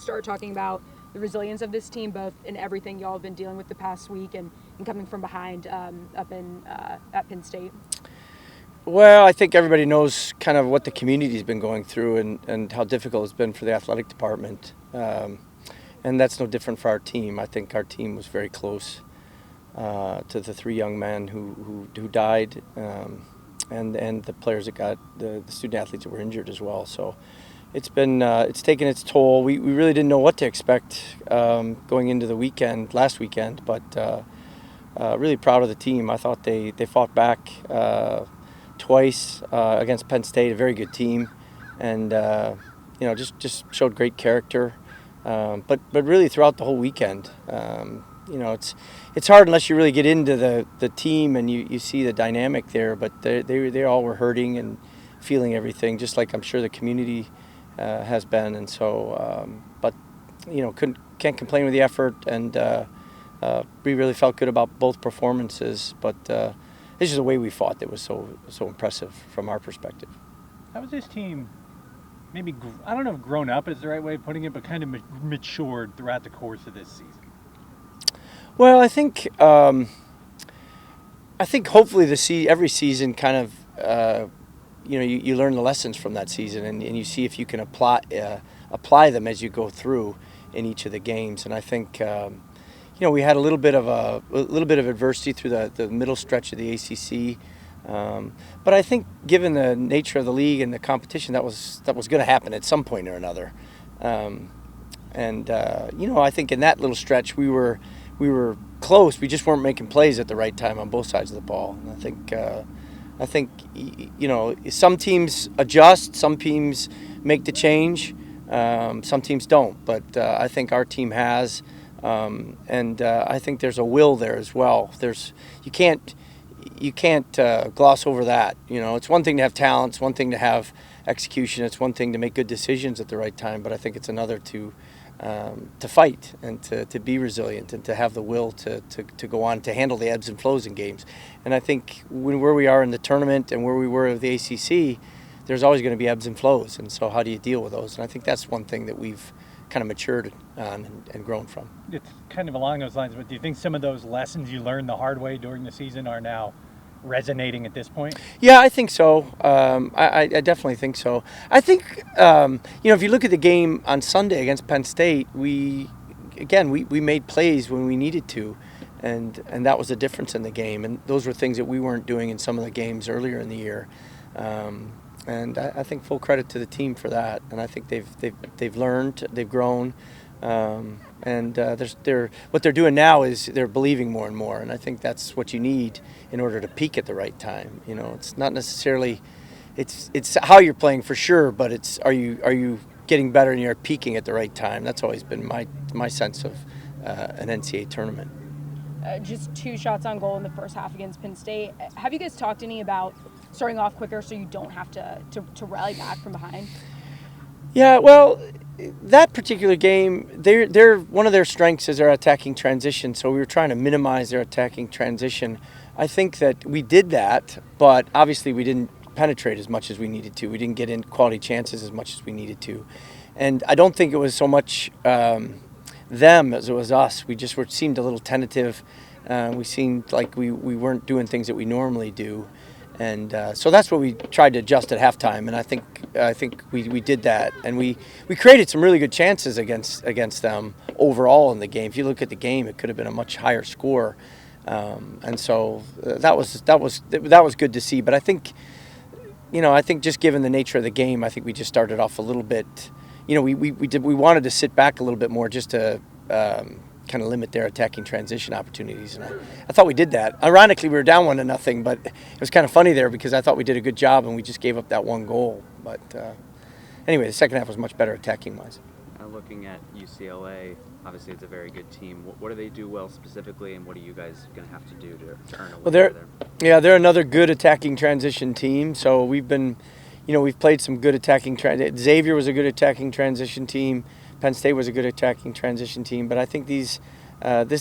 start talking about the resilience of this team, both in everything y'all have been dealing with the past week and coming from behind up at Penn State? Well, I think everybody knows kind of what the community's been going through and how difficult it's been for the athletic department. And that's no different for our team. I think our team was very close to the 3 young men who died, and the players that got the student athletes that were injured as well. So it's been it's taken its toll. We really didn't know what to expect going into the last weekend, but really proud of the team. I thought they fought back twice against Penn State, a very good team, and just showed great character. But really throughout the whole weekend, it's hard unless you really get into the team and you see the dynamic there. But they all were hurting and feeling everything, just like I'm sure the community has been. And so, can't complain with the effort, and we really felt good about both performances. But it's just the way we fought that was so impressive from our perspective. How was this team? Maybe, I don't know if grown up is the right way of putting it, but kind of matured throughout the course of this season? Well, I think hopefully every season kind of, you learn the lessons from that season, and you see if you can apply them as you go through in each of the games. And I think, we had a little bit of adversity through the middle stretch of the ACC. But I think, given the nature of the league and the competition, that was going to happen at some point or another. I think in that little stretch we were close. We just weren't making plays at the right time on both sides of the ball. And I think some teams adjust, some teams make the change, some teams don't. But I think our team has, and I think there's a will there as well. You can't gloss over that. It's one thing to have talent, it's one thing to have execution, it's one thing to make good decisions at the right time, but I think it's another to fight and to be resilient and to have the will to go on, to handle the ebbs and flows in games. And I think where we are in the tournament and where we were with the ACC, there's always going to be ebbs and flows, and so how do you deal with those? And I think that's one thing that we've kind of matured on and grown from. It's kind of along those lines, but do you think some of those lessons you learned the hard way during the season are now resonating at this point? Yeah, I think so. I definitely think so. I think, if you look at the game on Sunday against Penn State, we made plays when we needed to, and that was the difference in the game. And those were things that we weren't doing in some of the games earlier in the year. And I think full credit to the team for that. And I think they've learned, they've grown, and what they're doing now is they're believing more and more. And I think that's what you need in order to peak at the right time. It's not necessarily it's how you're playing for sure, but it's are you getting better and you're peaking at the right time. That's always been my sense of an NCAA tournament. Just 2 shots on goal in the first half against Penn State. Have you guys talked any about starting off quicker so you don't have to rally back from behind? Yeah, well, that particular game, they're one of their strengths is their attacking transition. So we were trying to minimize their attacking transition. I think that we did that, but obviously we didn't penetrate as much as we needed to. We didn't get in quality chances as much as we needed to, and I don't think it was so much them as it was us. We just seemed a little tentative. We seemed like we weren't doing things that we normally do. And so that's what we tried to adjust at halftime, and I think we did that, and we created some really good chances against them overall in the game. If you look at the game, it could have been a much higher score, and so that was good to see. But I think just given the nature of the game, I think we just started off a little bit. We wanted to sit back a little bit more just to kind of limit their attacking transition opportunities, and I thought we did that. Ironically, we were down 1-0, but it was kind of funny there because I thought we did a good job and we just gave up that one goal. But anyway, the second half was much better attacking-wise. Looking at UCLA, obviously it's a very good team. What do they do well specifically, and what are you guys going to have to do to earn a win there? They're another good attacking transition team. So we've played some good attacking Xavier was a good attacking transition team. Penn State was a good attacking transition team, but I think this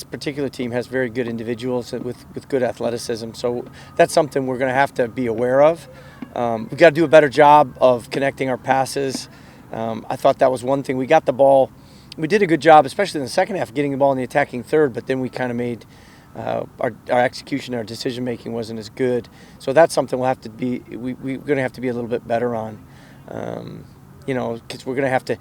particular team has very good individuals with good athleticism. So that's something we're going to have to be aware of. We've got to do a better job of connecting our passes. I thought that was one thing. We got the ball we did a good job, especially in the second half, getting the ball in the attacking third. But then we kind of made our execution, our decision making wasn't as good. So that's something we'll have to be. We're going to have to be a little bit better on. Because we're going to have to.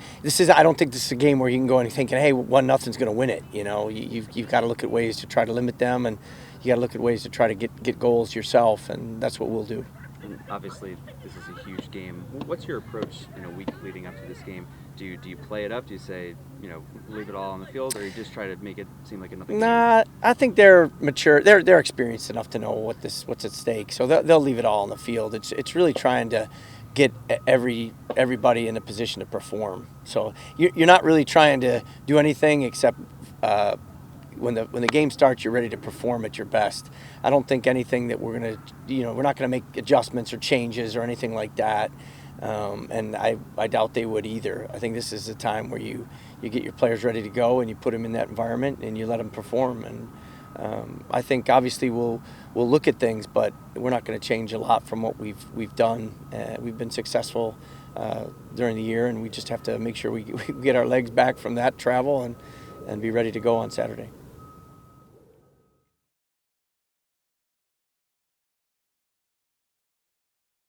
I don't think this is a game where you can go and thinking, hey, 1-0's going to win it. You've got to look at ways to try to limit them, and you got to look at ways to try to get goals yourself, and that's what we'll do. And obviously, this is a huge game. What's your approach in a week leading up to this game? Do you play it up? Do you say, leave it all on the field, or you just try to make it seem like another game? Nah, I think they're mature. They're experienced enough to know what's at stake, so they'll leave it all on the field. It's really trying to get everybody in a position to perform. So you're not really trying to do anything except when the game starts, you're ready to perform at your best. I don't think anything that we're not gonna make adjustments or changes or anything like that. And I doubt they would either. I think this is a time where you get your players ready to go and you put them in that environment and you let them perform. And I think obviously we'll look at things, but we're not going to change a lot from what we've done. We've been successful during the year, and we just have to make sure we get our legs back from that travel and be ready to go on Saturday.